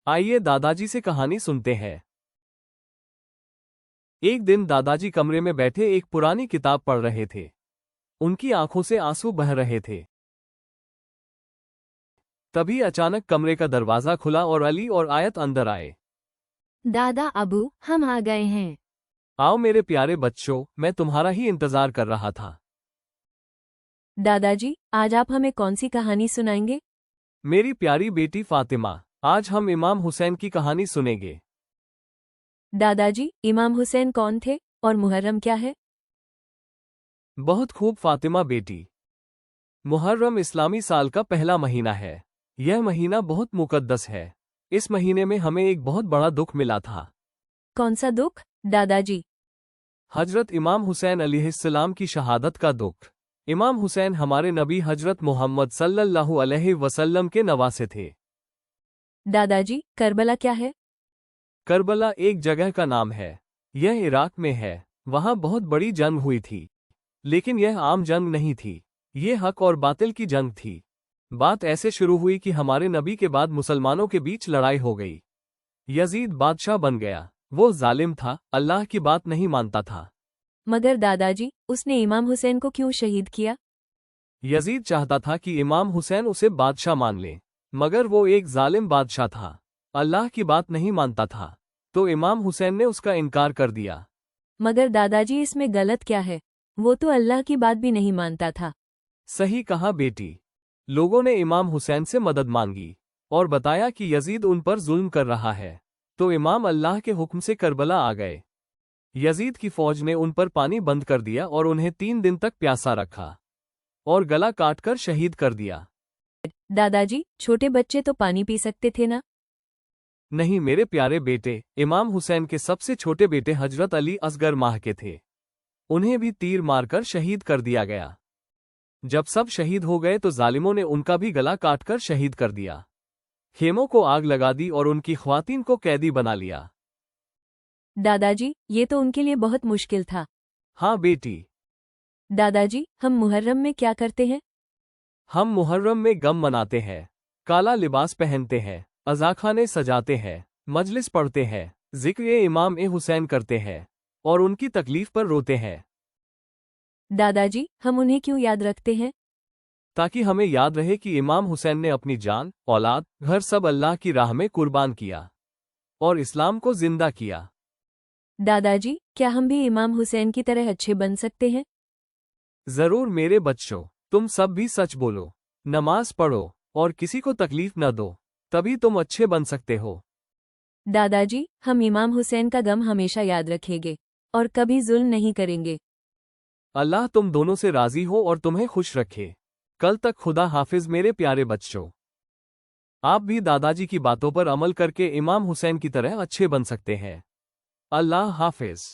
आइए दादाजी से कहानी सुनते हैं। एक दिन दादाजी कमरे में बैठे एक पुरानी किताब पढ़ रहे थे। उनकी आंखों से आंसू बह रहे थे। तभी अचानक कमरे का दरवाजा खुला और अली और आयत अंदर आए। दादा अबू, हम आ गए हैं। आओ मेरे प्यारे बच्चों, मैं तुम्हारा ही इंतजार कर रहा था। दादाजी, आज आप हमें कौन सी कहानी सुनाएंगे? मेरी प्यारी बेटी फातिमा, आज हम इमाम हुसैन की कहानी सुनेंगे। दादाजी, इमाम हुसैन कौन थे और मुहर्रम क्या है? बहुत खूब फातिमा बेटी। मुहर्रम इस्लामी साल का पहला महीना है। यह महीना बहुत मुकद्दस है। इस महीने में हमें एक बहुत बड़ा दुख मिला था। कौन सा दुख, दादाजी? हजरत इमाम हुसैन अलैहिस्सलाम की शहादत का दुख। इमाम हुसैन हमारे नबी हजरत मोहम्मद सल्लल्लाहु अलैहि वसल्लम के नवासे थे। दादाजी, करबला क्या है? करबला एक जगह का नाम है। यह इराक में है। वहां बहुत बड़ी जंग हुई थी। लेकिन यह आम जंग नहीं थी। ये हक और बातिल की जंग थी। बात ऐसे शुरू हुई कि हमारे नबी के बाद मुसलमानों के बीच लड़ाई हो गई। यजीद बादशाह बन गया। वो जालिम था, अल्लाह की बात नहीं मानता था। मगर दादाजी, उसने इमाम हुसैन को क्यों शहीद किया? यजीद चाहता था कि इमाम हुसैन उसे बादशाह मान ले, मगर वो एक जालिम बादशाह था, अल्लाह की बात नहीं मानता था, तो इमाम हुसैन ने उसका इनकार कर दिया। मगर दादाजी, इसमें गलत क्या है? वो तो अल्लाह की बात भी नहीं मानता था। सही कहा बेटी। लोगों ने इमाम हुसैन से मदद मांगी और बताया कि यजीद उन पर जुल्म कर रहा है, तो इमाम अल्लाह के हुक्म से करबला आ गए। यजीद की फौज ने उन पर पानी बंद कर दिया और उन्हें 3 दिन तक प्यासा रखा और गला काटकर शहीद कर दिया। दादाजी, छोटे बच्चे तो पानी पी सकते थे ना? नहीं मेरे प्यारे बेटे, इमाम हुसैन के सबसे छोटे बेटे हजरत अली असगर माह के थे। उन्हें भी तीर मारकर शहीद कर दिया गया। जब सब शहीद हो गए तो जालिमों ने उनका भी गला काटकर शहीद कर दिया। खेमों को आग लगा दी और उनकी ख्वातीन को कैदी बना लिया। दादाजी, ये तो उनके लिए बहुत मुश्किल था। हाँ बेटी। दादाजी, हम मुहर्रम में क्या करते हैं? हम मुहर्रम में गम मनाते हैं, काला लिबास पहनते हैं, अज़ाखाने सजाते हैं, मजलिस पढ़ते हैं, जिक्र इमाम हुसैन करते हैं और उनकी तकलीफ पर रोते हैं। दादाजी, हम उन्हें क्यों याद रखते हैं? ताकि हमें याद रहे कि इमाम हुसैन ने अपनी जान, औलाद, घर सब अल्लाह की राह में कुर्बान किया और इस्लाम को जिंदा किया। दादाजी, क्या हम भी इमाम हुसैन की तरह अच्छे बन सकते हैं? जरूर मेरे बच्चों, तुम सब भी सच बोलो, नमाज पढ़ो और किसी को तकलीफ न दो, तभी तुम अच्छे बन सकते हो। दादाजी, हम इमाम हुसैन का गम हमेशा याद रखेंगे और कभी जुल्म नहीं करेंगे। अल्लाह तुम दोनों से राजी हो और तुम्हें खुश रखे। कल तक खुदा हाफिज मेरे प्यारे बच्चों। आप भी दादाजी की बातों पर अमल करके इमाम हुसैन की तरह अच्छे बन सकते हैं। अल्लाह हाफिज।